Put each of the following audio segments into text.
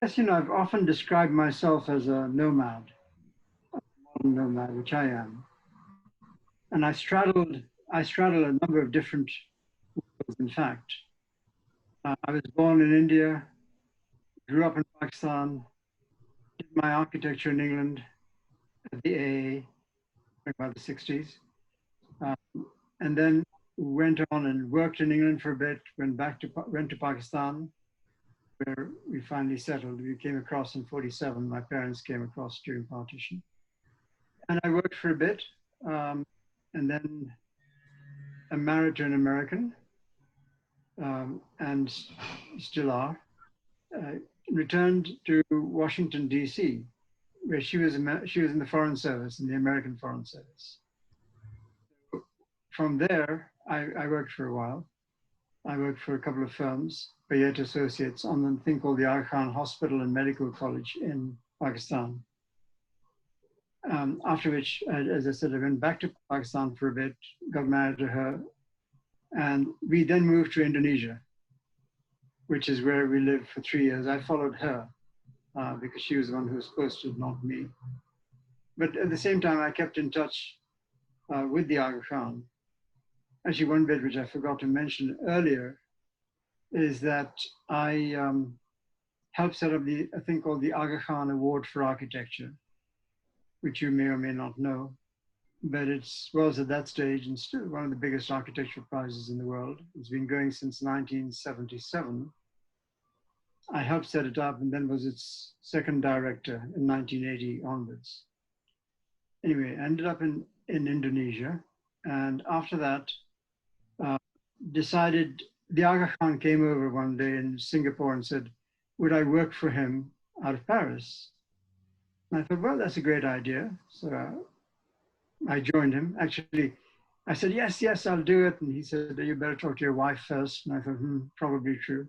Yes, I've often described myself as a nomad, modern nomad, which I am. And I straddle a number of different worlds, in fact. I was born in India, grew up in Pakistan, did my architecture in England at the AA, about the 60s, um, and then went on and worked in England for a bit, went to Pakistan, where we finally settled. We came across in 47. My parents came across during partition. And I worked for a bit, um, and then I'm married to an American, and still are. Uh, Returned to Washington, D.C., where she was in the Foreign Service, in the American Foreign Service. From there, I worked for a while. I worked for a couple of firms, Bayet Associates, on the thing called the Aga Khan Hospital and Medical College in Pakistan. After which, as I said, I went back to Pakistan for a bit, got married to her, and we then moved to Indonesia, which is where we lived for 3 years. I followed her because she was the one who was posted, not me. But at the same time, I kept in touch with the Aga Khan. Actually, one bit which I forgot to mention earlier is that I helped set up a thing called the Aga Khan Award for Architecture, which you may or may not know, but it was at that stage and still one of the biggest architectural prizes in the world. It's been going since 1977. I helped set it up and then was its second director in 1980 onwards. Anyway, I ended up in Indonesia, and after that, decided the Aga Khan came over one day in Singapore and said, would I work for him out of Paris? And I thought, well, that's a great idea. So I joined him. Actually, I said, yes, I'll do it. And he said, you better talk to your wife first. And I thought, probably true,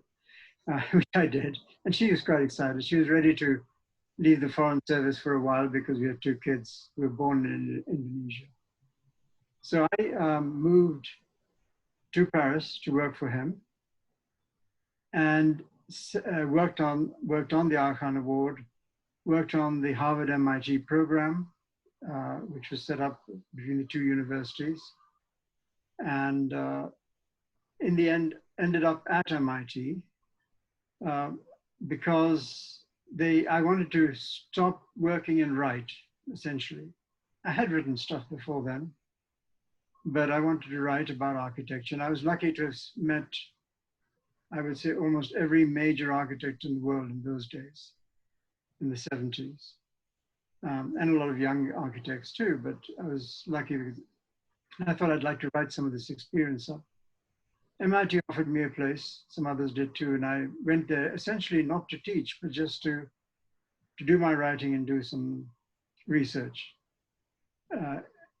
which I did. And she was quite excited. She was ready to leave the Foreign Service for a while because we had 2 kids who were born in Indonesia. So I moved to Paris to work for him and worked on the Aga Khan Award, worked on the Harvard MIT program, which was set up between the 2 universities, and in the end ended up at MIT because I wanted to stop working and write, essentially. I had written stuff before then, but I wanted to write about architecture. And I was lucky to have met, I would say, almost every major architect in the world in those days, in the 70s. And a lot of young architects too, but I was lucky because I thought I'd like to write some of this experience up. MIT offered me a place, some others did too, and I went there essentially not to teach, but just to do my writing and do some research.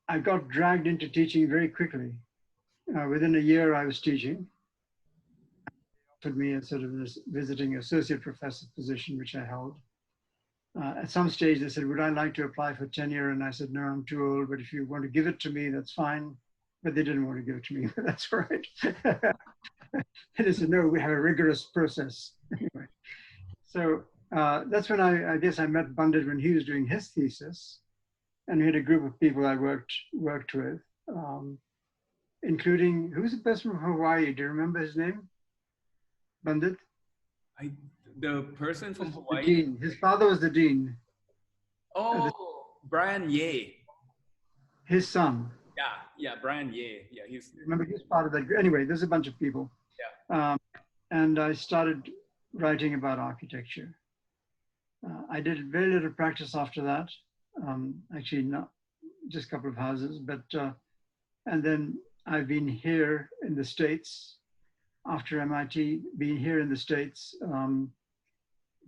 I got dragged into teaching very quickly. Within a year, I was teaching. They offered me a sort of visiting associate professor position, which I held. At some stage, they said, would I like to apply for tenure? And I said, no, I'm too old, but if you want to give it to me, that's fine. But they didn't want to give it to me, but that's all right. And they said, no, we have a rigorous process. Anyway, so that's when I guess I met Bandit when he was doing his thesis. And we had a group of people I worked with, including, who's the person from Hawaii? Do you remember his name? Bandit? The person from Hawaii? The dean. His father was the dean. Oh, Brian Ye. His son. Yeah, Brian Ye. Yeah, remember he's part of that. Anyway, there's a bunch of people. Yeah. And I started writing about architecture. I did very little practice after that. Actually, not just a couple of houses, but and then I've been here in the States after MIT, being here in the States,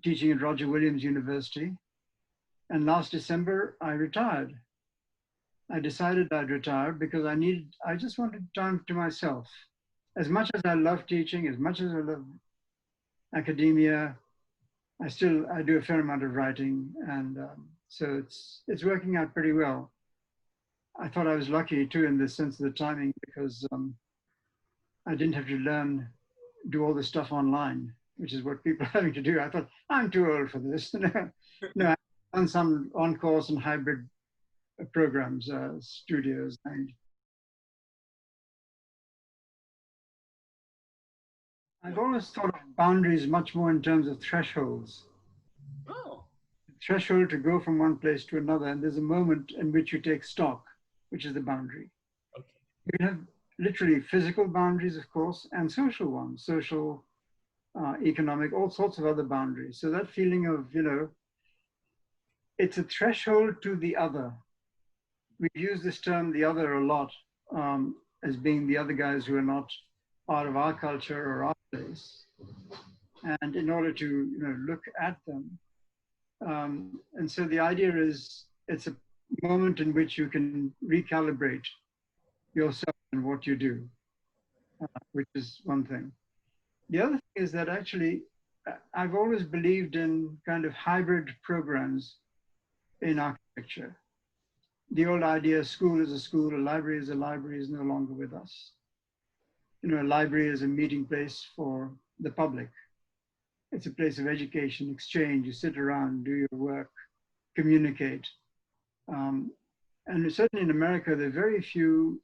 teaching at Roger Williams University. And last December, I retired. I decided I'd retire because I just wanted time to myself. As much as I love teaching, as much as I love academia, I do a fair amount of writing, and so it's working out pretty well. I thought I was lucky too in the sense of the timing because I didn't have to do all this stuff online. which is what people are having to do. I thought, I'm too old for this. No, I've done some on-course and hybrid programs, studios, and I've always thought of boundaries much more in terms of thresholds. Oh, Threshold to go from one place to another, and there's a moment in which you take stock, which is the boundary. okay. You can have literally physical boundaries, of course, and social ones, social, economic, all sorts of other boundaries. So that feeling of, it's a threshold to the other. We use this term, the other, a lot, as being the other guys who are not part of our culture or our place. And in order to, look at them. And so the idea is it's a moment in which you can recalibrate yourself and what you do, which is one thing. The other thing is that actually, I've always believed in kind of hybrid programs in architecture. The old idea, school is a school, a library is no longer with us. A library is a meeting place for the public. It's a place of education, exchange. You sit around, do your work, communicate. And certainly in America, there are very few,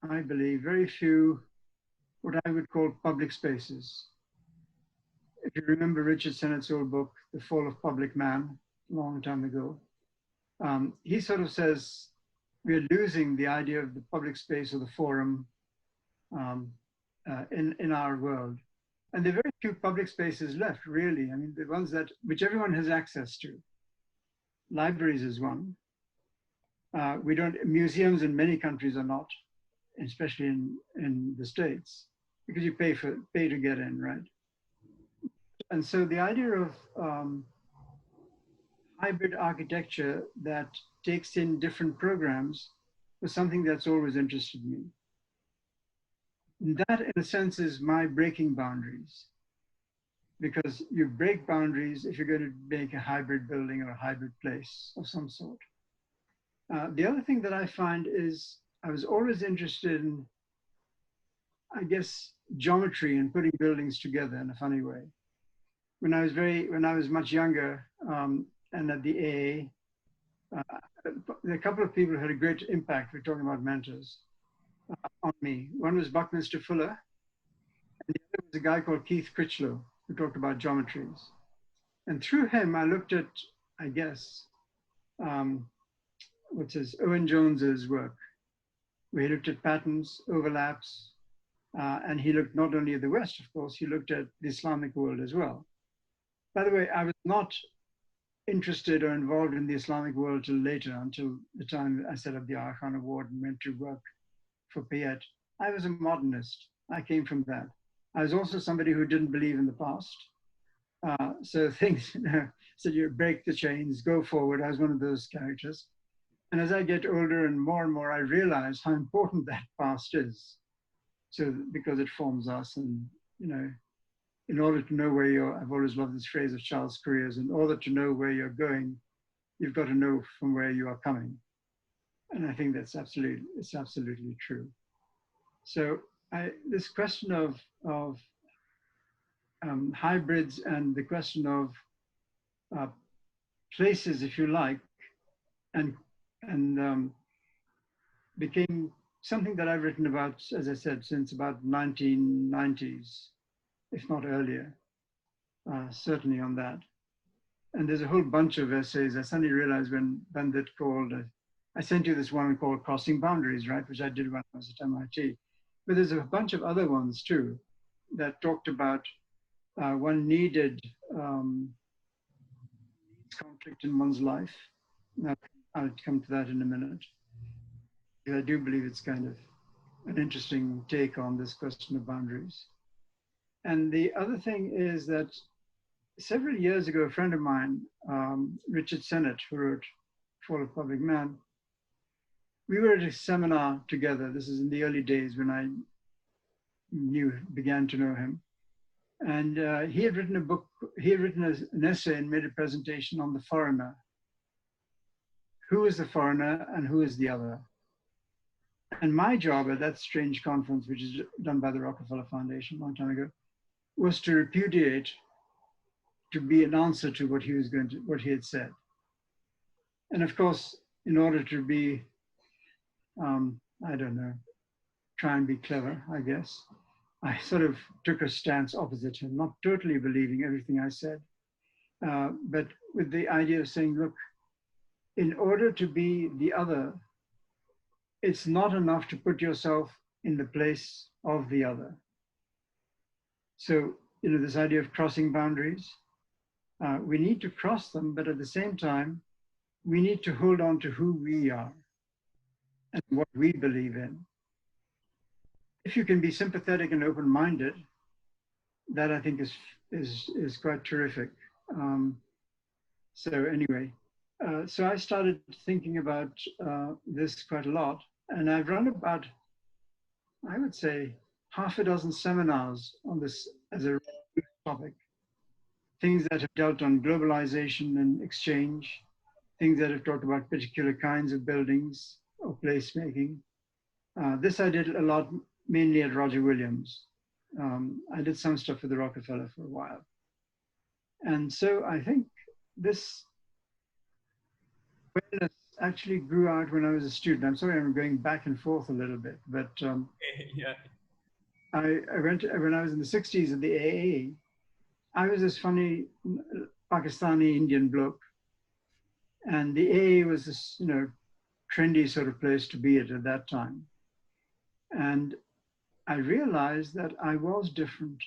I believe, very few what I would call public spaces. If you remember Richard Sennett's old book, The Fall of Public Man, a long time ago, he sort of says we're losing the idea of the public space or the forum in our world. And there are very few public spaces left, really. I mean, the ones which everyone has access to. Libraries is one. Museums in many countries are not, especially in the States, because you pay to get in, right? And so the idea of hybrid architecture that takes in different programs was something that's always interested me. And that, in a sense, is my breaking boundaries. Because you break boundaries if you're going to make a hybrid building or a hybrid place of some sort. The other thing that I find is I was always interested in, I guess, geometry and putting buildings together in a funny way. When I was much younger, and at the AA, a couple of people who had a great impact, we're talking about mentors, on me. One was Buckminster Fuller, and the other was a guy called Keith Critchlow, who talked about geometries. And through him, I looked at, I guess, Owen Jones's work, where he looked at patterns, overlaps, and he looked not only at the West, of course, he looked at the Islamic world as well. By the way, I was not interested or involved in the Islamic world till later, until the time I set up the Aga Khan Award and went to work for Payet. I was a modernist. I came from that. I was also somebody who didn't believe in the past. So things, said you break the chains, go forward. I was one of those characters. And as I get older and more, I realize how important that past is. So because it forms us, and in order to know where I've always loved this phrase of Charles Correa's, in order to know where you're going, you've got to know from where you are coming. And I think it's absolutely true. So this question of hybrids and the question of places, if you like, and became something that I've written about, as I said, since about 1990s, if not earlier, certainly on that. And there's a whole bunch of essays. I suddenly realized when Bandit called, I sent you this one called Crossing Boundaries, right, which I did when I was at MIT. But there's a bunch of other ones too that talked about one needed conflict in one's life. Now, I'll come to that in a minute. I do believe it's kind of an interesting take on this question of boundaries. And the other thing is that several years ago, a friend of mine, Richard Sennett, who wrote Fall of Public Man, we were at a seminar together. This is in the early days when I began to know him. And he had written a book, he had written an essay and made a presentation on the foreigner. Who is the foreigner and who is the other? And my job at that strange conference, which is done by the Rockefeller Foundation a long time ago, was to repudiate to be an answer to what what he had said. And of course, in order to be, I don't know, try and be clever, I guess, I sort of took a stance opposite him, not totally believing everything I said, but with the idea of saying, look, in order to be the other, it's not enough to put yourself in the place of the other. So, this idea of crossing boundaries, we need to cross them, but at the same time, we need to hold on to who we are and what we believe in. If you can be sympathetic and open-minded, that I think is quite terrific. So anyway, so I started thinking about this quite a lot, and I've run about, I would say, half a dozen seminars on this as a topic. Things that have dealt on globalization and exchange, things that have talked about particular kinds of buildings or placemaking. This I did a lot, mainly at Roger Williams. I did some stuff with the Rockefeller for a while. And so I think this awareness actually grew out when I was a student. I'm sorry, I'm going back and forth a little bit, but Yeah. I went, when I was in the 60s at the AA, I was this funny Pakistani Indian bloke. And the AA was this, trendy sort of place to be at that time. And I realized that I was different.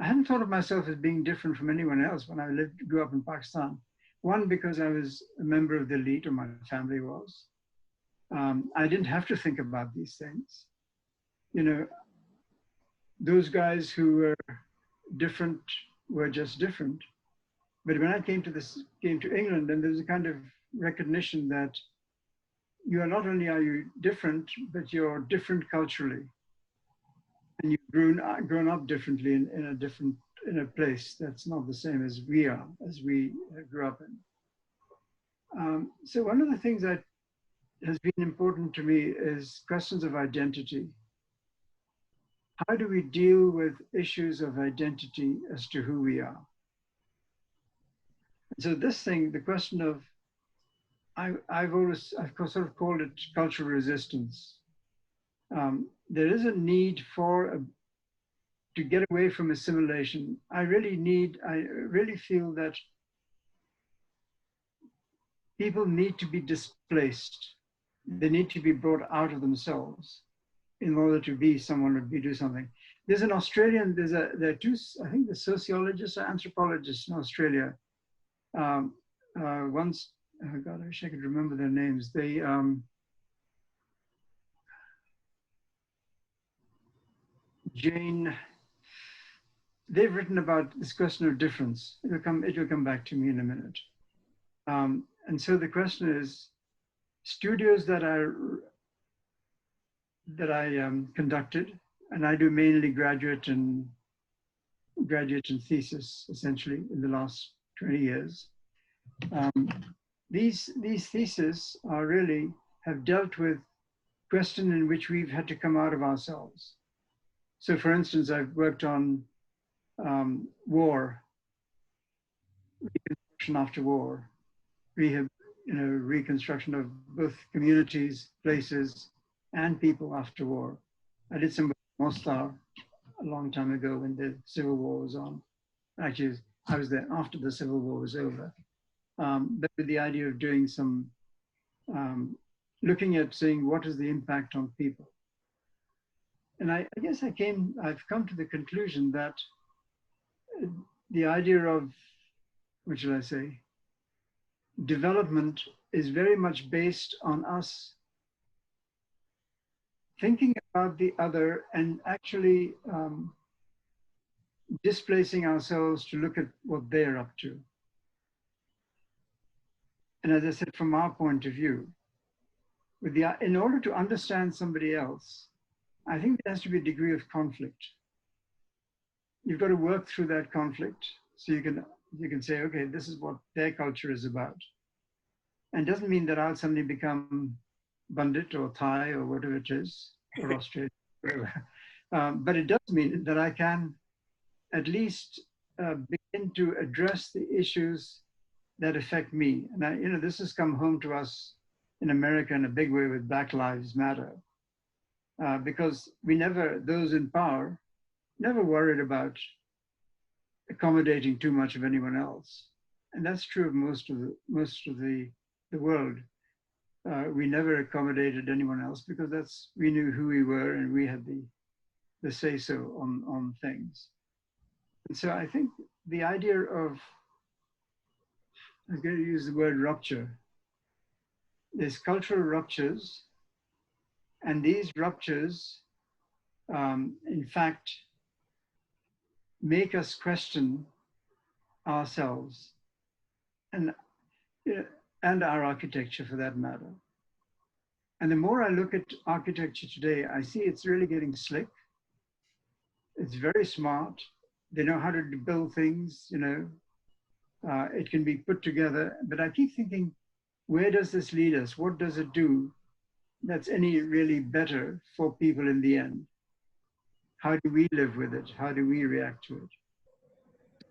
I hadn't thought of myself as being different from anyone else when I grew up in Pakistan. One, because I was a member of the elite, or my family was. I didn't have to think about these things. Those guys who were different were just different. But when I came to England, and there was a kind of recognition that are you different, but you're different culturally, and you've grown up differently in a place that's not the same as we grew up in. So one of the things that has been important to me is questions of identity. How do we deal with issues of identity as to who we are? So this thing, the question of, I've sort of called it cultural resistance. There is a need to get away from assimilation. I really feel that people need to be displaced. They need to be brought out of themselves in order to be someone or do something. There's an Australian, there are two, I think the sociologists or anthropologists in Australia. Once, oh God, I wish I could remember their names. They've written about this question of difference. It will come back to me in a minute. And so the question is, studios that I conducted, and I do mainly graduate and thesis, essentially, in the last 20 years. These theses have dealt with questions in which we've had to come out of ourselves. So for instance, I've worked on war, reconstruction after war, reconstruction of both communities, places, and people after war. I did some Mostar a long time ago when the Civil War was on. Actually, I was there after the Civil War was over. But with the idea of doing some, looking at saying what is the impact on people. And I guess I've come to the conclusion that the idea of, what should I say, development is very much based on us thinking about the other and actually displacing ourselves to look at what they're up to. And as I said, from our point of view, in order to understand somebody else, I think there has to be a degree of conflict. You've got to work through that conflict so you can say, okay, this is what their culture is about. And it doesn't mean that I'll suddenly become Bandit or Thai or whatever it is, or Australian, whatever. But it does mean that I can at least begin to address the issues that affect me. And this has come home to us in America in a big way with Black Lives Matter, because those in power, never worried about accommodating too much of anyone else, and that's true of most of the world. We never accommodated anyone else because we knew who we were and we had the say so on things. And so I think the idea of, I'm going to use the word rupture. There's cultural ruptures, and these ruptures, in fact, make us question ourselves and, and our architecture for that matter. And the more I look at architecture today, I see it's really getting slick. It's very smart. They know how to build things, it can be put together. But I keep thinking, where does this lead us? What does it do that's any really better for people in the end? How do we live with it? How do we react to it?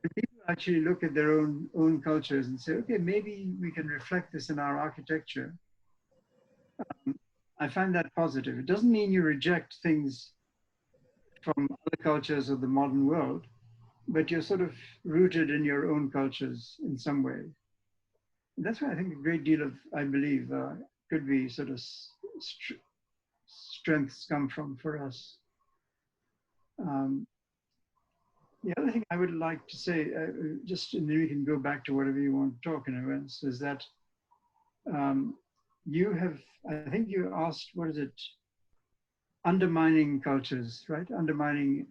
If people actually look at their own cultures and say, okay, maybe we can reflect this in our architecture, I find that positive. It doesn't mean you reject things from other cultures of the modern world, but you're sort of rooted in your own cultures in some way. And that's why I think a great deal of, I believe, could be sort of strengths come from for us. The other thing I would like to say, and then we can go back to whatever you want to talk in events, is that I think you asked, what is it? Undermining cultures, right? Undermining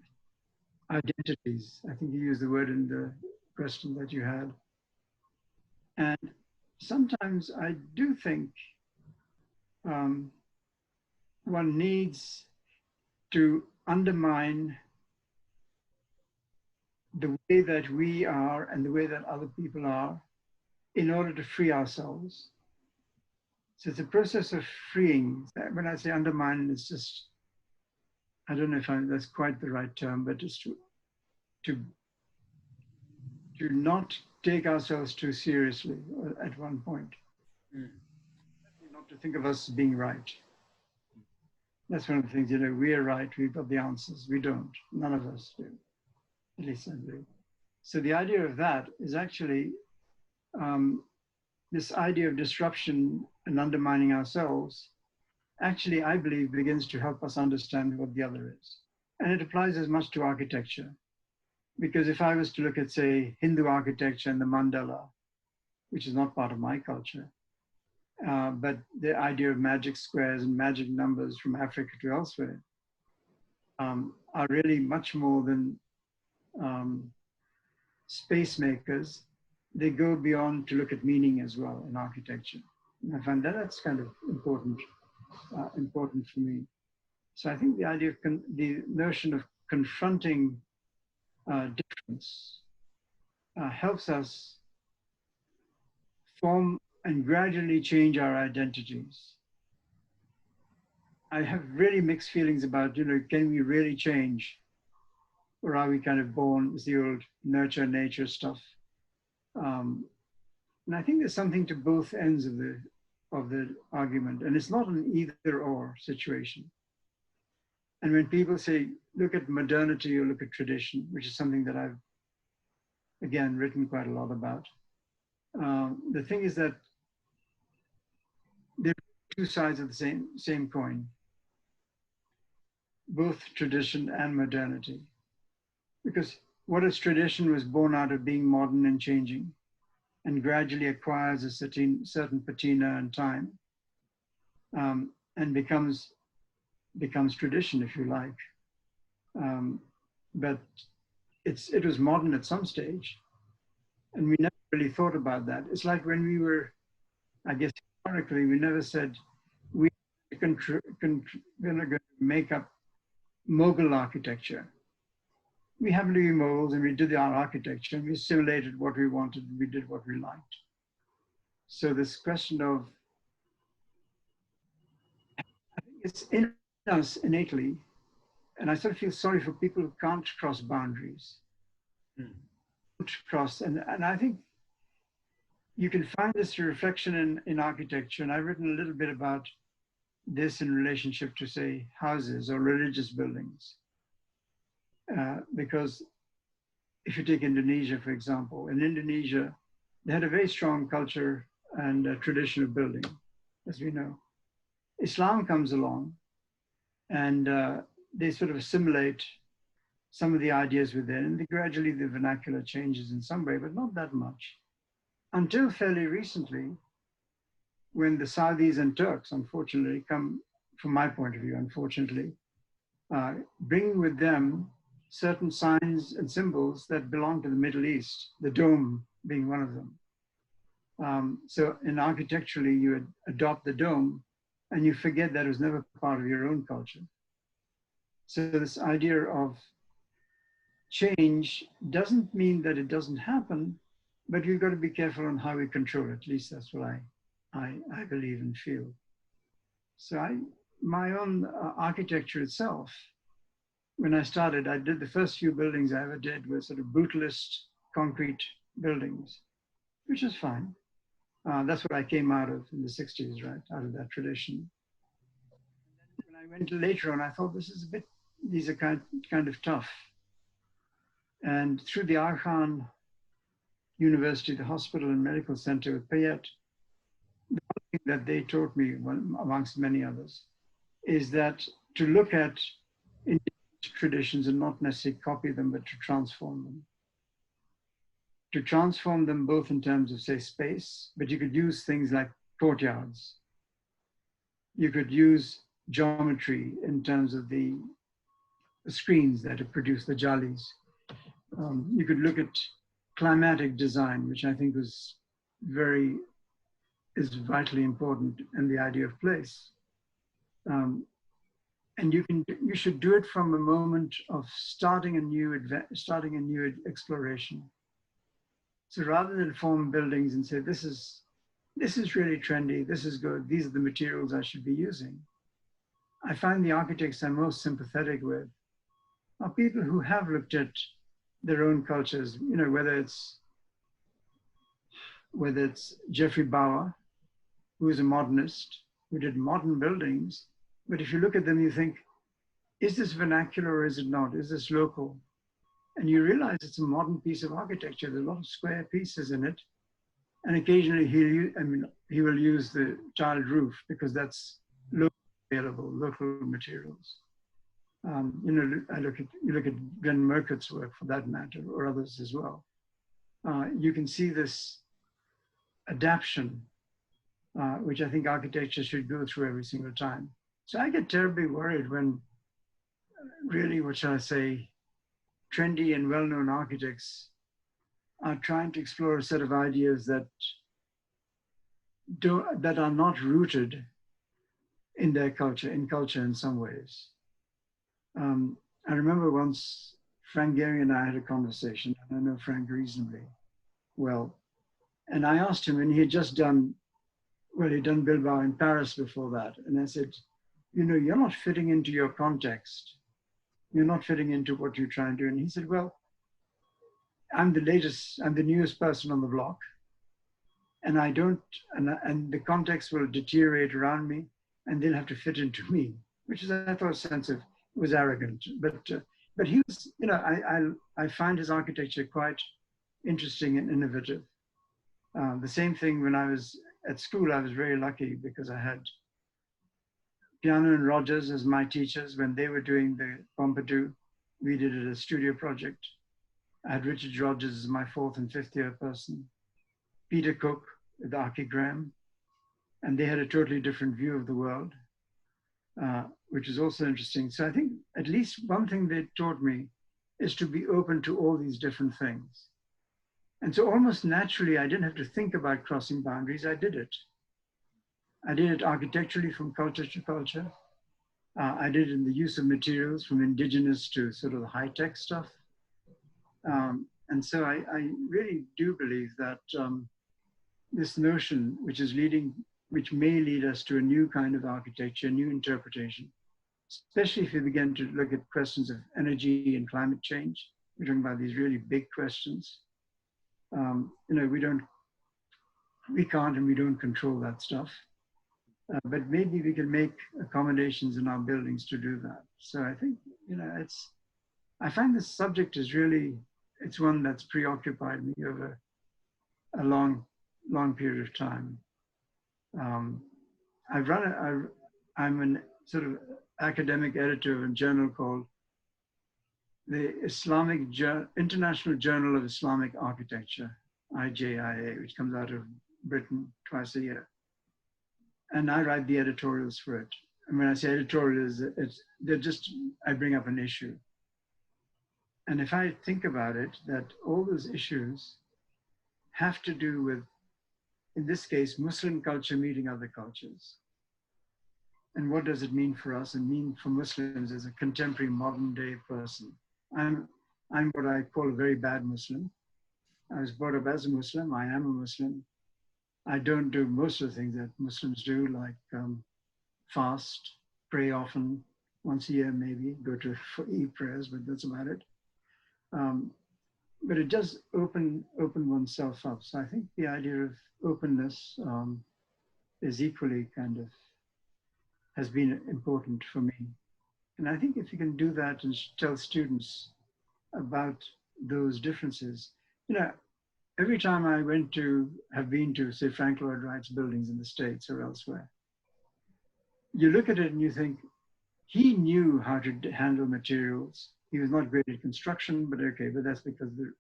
identities. I think you used the word in the question that you had. And sometimes I do think one needs to undermine the way that we are and the way that other people are in order to free ourselves. So it's a process of freeing. When I say undermine, it's just, I don't know if that's quite the right term, but just to not take ourselves too seriously at one point. Not to think of us being right. That's one of the things, we are right, we've got the answers. We don't, none of us do, at least I believe. So the idea of that is actually this idea of disruption and undermining ourselves, actually, I believe, begins to help us understand what the other is. And it applies as much to architecture. Because if I was to look at, say, Hindu architecture and the mandala, which is not part of my culture, but the idea of magic squares and magic numbers from Africa to elsewhere are really much more than space makers. They go beyond to look at meaning as well in architecture. And I find that that's kind of important for me. So I think the idea of the notion of confronting difference helps us form and gradually change our identities. I have really mixed feelings about, can we really change? Or are we kind of born with the old nurture nature stuff? And I think there's something to both ends of the argument, and it's not an either or situation. And when people say, look at modernity or look at tradition, which is something that I've, again, written quite a lot about, the thing is that there are two sides of the same coin, both tradition and modernity. Because what is tradition was born out of being modern and changing, and gradually acquires a certain patina and time, and becomes tradition, if you like. But it was modern at some stage, and we never really thought about that. It's like when we were, I guess historically, we never said we're going to make up Mughal architecture. We happened to be Mughals, and we did our architecture, and we simulated what we wanted, and we did what we liked. So this question of, I think it's in us innately, and I sort of feel sorry for people who can't cross boundaries. cross. And I think you can find this reflection in architecture. And I've written a little bit about this in relationship to, say, houses or religious buildings. Because if you take Indonesia, for example, in Indonesia, they had a very strong culture and tradition of building, as we know. Islam comes along and they sort of assimilate some of the ideas within, and gradually the vernacular changes in some way, but not that much. Until fairly recently, when the Saudis and Turks, unfortunately, come, from my point of view, unfortunately, bring with them certain signs and symbols that belong to the Middle East, the dome being one of them. So in architecturally, you adopt the dome and you forget that it was never part of your own culture. So this idea of change doesn't mean that it doesn't happen, but we've got to be careful on how we control it. At least that's what I believe and feel. So my own architecture itself, when I started, I did the first few buildings I ever did were sort of brutalist concrete buildings, which is fine. That's what I came out of in the 60s, right? Out of that tradition. When I went later on, I thought these are kind of tough. And through the Arhan University, the hospital and medical center with Payet, the one thing that they taught me, amongst many others, is that to look at indigenous traditions and not necessarily copy them, but to transform them. To transform them both in terms of, say, space, but you could use things like courtyards. You could use geometry in terms of the screens that have produced the jalis. You could look at climatic design, which I think is vitally important in the idea of place. And you should do it from a moment of starting a new exploration. So rather than form buildings and say, this is really trendy, this is good, these are the materials I should be using, I find the architects I'm most sympathetic with are people who have looked at their own cultures, whether it's Jeffrey Bauer, who is a modernist, who did modern buildings, but if you look at them, you think, is this vernacular or is it not? Is this local? And you realize it's a modern piece of architecture. There's a lot of square pieces in it. And occasionally he will use the tiled roof because that's locally available, local materials. You look at Glenn Murcutt's work for that matter, or others as well. You can see this adaptation, which I think architecture should go through every single time. So I get terribly worried when really, what shall I say, trendy and well-known architects are trying to explore a set of ideas that are not rooted in their culture, in some ways. I remember once Frank Gehry and I had a conversation, and I know Frank reasonably well. And I asked him, and he had just done Bilbao in Paris before that. And I said, you're not fitting into your context. You're not fitting into what you're trying to do. And he said, well, I'm the newest person on the block. And and the context will deteriorate around me and they'll have to fit into me, which is, I thought, was arrogant. But he was, I find his architecture quite interesting and innovative. The same thing when I was at school, I was very lucky because I had Piano and Rogers as my teachers. When they were doing the Pompidou, we did it as a studio project. I had Richard Rogers as my 4th and 5th year person, Peter Cook with Archigram, and they had a totally different view of the world, which is also interesting. So I think at least one thing they taught me is to be open to all these different things. And so almost naturally, I didn't have to think about crossing boundaries, I did it. I did it architecturally from culture to culture. I did it in the use of materials from indigenous to sort of high-tech stuff. And so I really do believe that this notion, which may lead us to a new kind of architecture, new interpretation, especially if we begin to look at questions of energy and climate change. We're talking about these really big questions. we can't and we don't control that stuff. But maybe we can make accommodations in our buildings to do that. So I think, I find this subject is really, it's one that's preoccupied me over a long, long period of time. Um, I'm an sort of academic editor of a journal called the International Journal of Islamic Architecture, IJIA, which comes out of Britain twice a year. And I write the editorials for it. And when I say editorials, I bring up an issue. And if I think about it, that all those issues have to do with, in this case, Muslim culture meeting other cultures. And what does it mean for us and mean for Muslims as a contemporary modern day person? I'm what I call a very bad Muslim. I was brought up as a Muslim. I am a Muslim. I don't do most of the things that Muslims do, like fast, pray often, once a year maybe, go to Eid prayers, but that's about it. But it does open oneself up. So I think the idea of openness is equally has been important for me. And I think if you can do that and tell students about those differences, every time I have been to, say, Frank Lloyd Wright's buildings in the States or elsewhere, you look at it and you think, he knew how to handle materials. He was not great at construction, but okay, but that's because the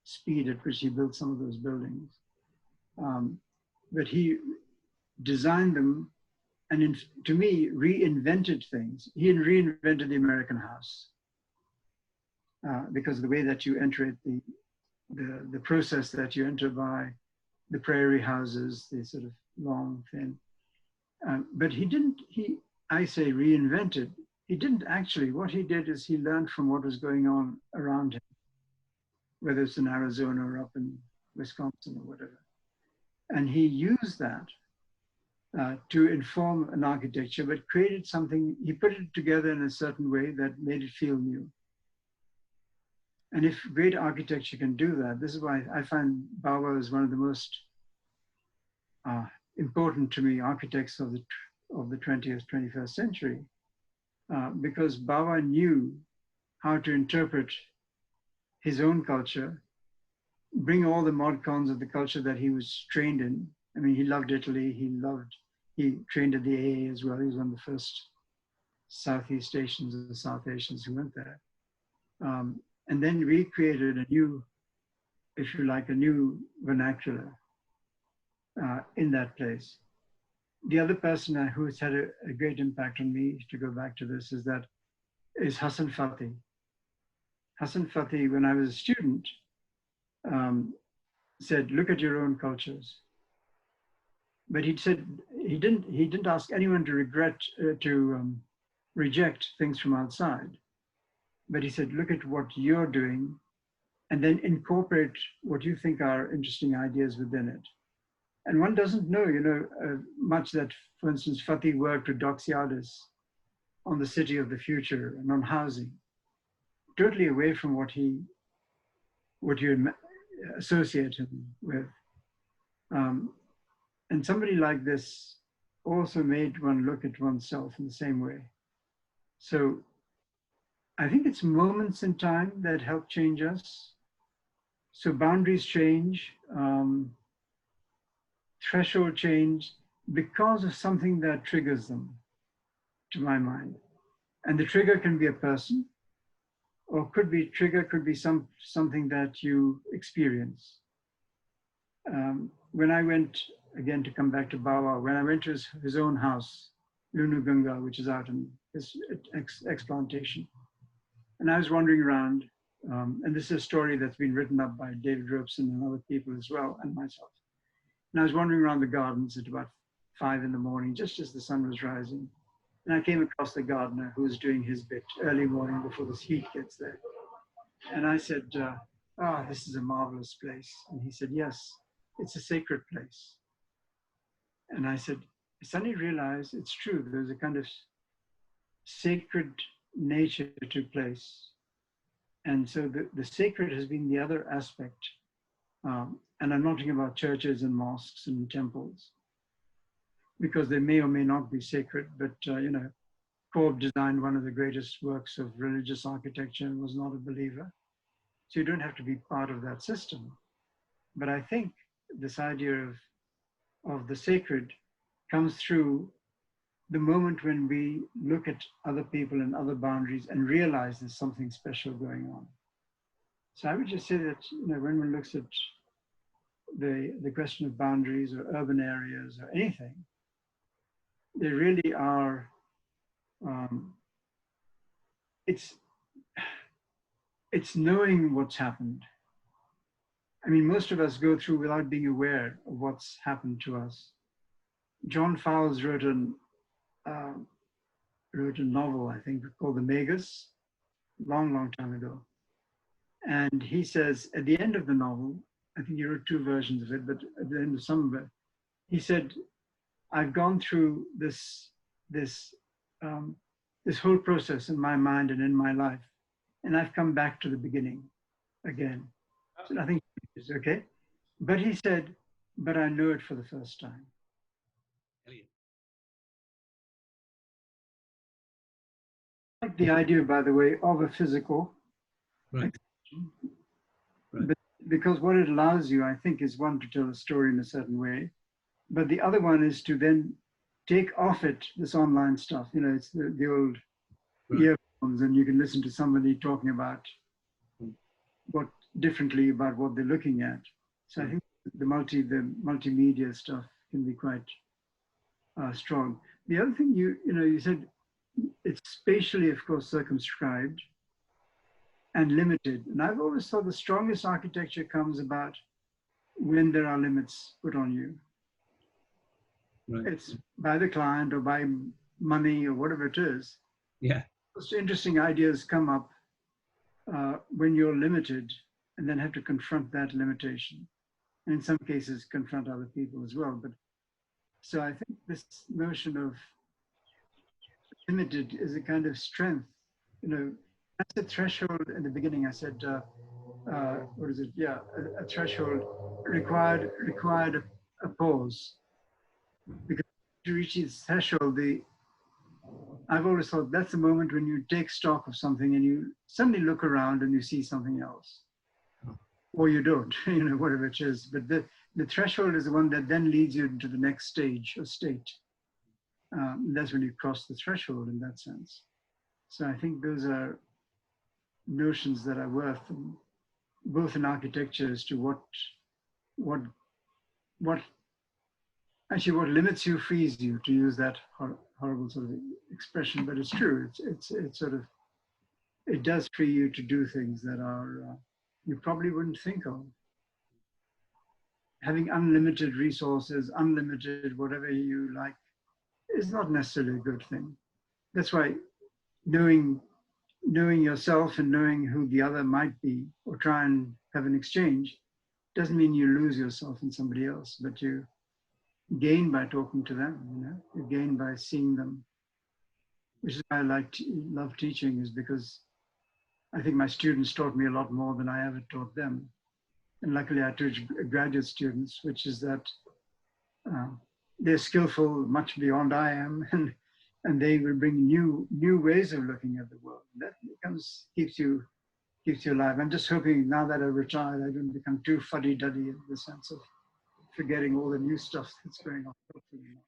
speed at which he built some of those buildings. But he designed them and to me, reinvented things. He had reinvented the American house because of the way that you enter it, the process that you enter by the prairie houses, the sort of long, thin. But I say reinvented. He didn't actually. What he did is he learned from what was going on around him, whether it's in Arizona or up in Wisconsin or whatever. And he used that to inform an architecture, but created something, he put it together in a certain way that made it feel new. And if great architecture can do that, this is why I find Bawa is one of the most important to me architects of the 20th, 21st century, because Bawa knew how to interpret his own culture, bring all the mod cons of the culture that he was trained in. I mean, he loved Italy, he trained at the AA as well. He was one of the first Southeast Asians or South Asians who went there. And then recreated a new, if you like, a new vernacular in that place. The other person who has had a great impact on me, to go back to this, is Hasan Fathy. Hasan Fathy, when I was a student, said, look at your own cultures. But he said he didn't ask anyone to reject things from outside. But he said, look at what you're doing and then incorporate what you think are interesting ideas within it. And one doesn't know, much that, for instance, Fathy worked with Doxiadis on the city of the future and on housing, totally away from what you associate him with. And somebody like this also made one look at oneself in the same way. So I think it's moments in time that help change us. So boundaries change, threshold change because of something that triggers them, to my mind. And the trigger can be a person, or could be something that you experience. When I went, again, to come back to Bawa, when I went to his own house, Lunu Gunga, which is out in his ex-plantation, and I was wandering around, and this is a story that's been written up by David Robeson and other people as well, and myself. And I was wandering around the gardens at about 5 in the morning, just as the sun was rising. And I came across the gardener who was doing his bit early morning before this heat gets there. And I said, this is a marvelous place. And he said, yes, it's a sacred place. And I said, I suddenly realized it's true. There's a kind of sacred nature to place. And so the sacred has been the other aspect And I'm not talking about churches and mosques and temples, because they may or may not be sacred, but Corb designed one of the greatest works of religious architecture and was not a believer. So you don't have to be part of that system. But I think this idea of the sacred comes through the moment when we look at other people and other boundaries and realize there's something special going on. So I would just say that when one looks at the question of boundaries or urban areas or anything, they really are, it's knowing what's happened. I mean, most of us go through without being aware of what's happened to us. John Fowles wrote a novel, I think, called The Magus, long time ago. And he says at the end of the novel, I think he wrote two versions of it, but at the end of some of it, he said, I've gone through this whole process in my mind and in my life, and I've come back to the beginning again. So I think it's okay. But he said, but I know it for the first time. I like the idea, by the way, of a physical expression. Right. But because what it allows you, I think, is one, to tell a story in a certain way, but the other one is to then take off it, this online stuff. It's the old earphones, and you can listen to somebody talking about what differently about what they're looking at. So I think the multimedia stuff can be quite strong. The other thing you said, it's spatially, of course, circumscribed and limited. And I've always thought the strongest architecture comes about when there are limits put on you. Right. It's by the client or by money or whatever it is. Yeah. Most interesting ideas come up when you're limited and then have to confront that limitation. And in some cases, confront other people as well. But so I think this notion of limited is a kind of strength. That's a threshold in the beginning. I said, what is it? Yeah, a threshold required a pause. Because to reach this threshold, I've always thought that's the moment when you take stock of something and you suddenly look around and you see something else. Or you don't, whatever it is. But the threshold is the one that then leads you into the next stage or state. That's when you cross the threshold in that sense. So I think those are notions that are worth, both in architecture, as to what limits you frees you, to use that horrible sort of expression, but it's true. It's sort of, it does free you to do things that are you probably wouldn't think of. Having unlimited resources, unlimited whatever you like, is not necessarily a good thing. That's why knowing yourself and knowing who the other might be, or try and have an exchange, doesn't mean you lose yourself in somebody else, but you gain by talking to them. You gain by seeing them, which is why I love teaching, is because I think my students taught me a lot more than I ever taught them. And luckily I teach graduate students, which is that they're skillful much beyond I am, and they will bring new ways of looking at the world. That keeps you alive. I'm just hoping now that I've retired, I don't become too fuddy-duddy in the sense of forgetting all the new stuff that's going on. Hopefully not.